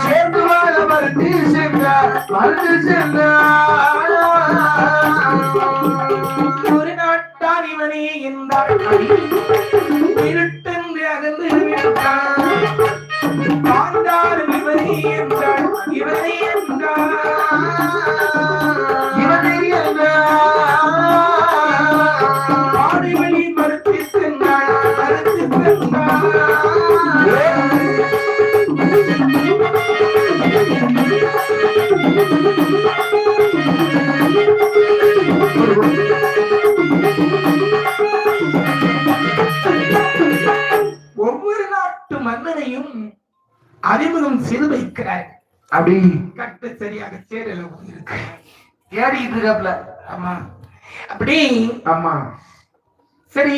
சேர்ந்து வாழ மறுத்து சென்றார் ஒரு நாட்டார் இவனே என்றார் இருட்டென்று அகன்று விட்டார் இவனே என்றார் இவனே என்றார் இவனே ஆடிவழி மறுத்து சென்றார் ஒவ்வொரு நாட்டு மன்னனையும் அறிமுகம் செய்து வைக்கிறார். அப்படி கட்டு சரியாக சேரல ஏறி இருக்காப்ல. ஆமா அப்படி ஆமா சரி.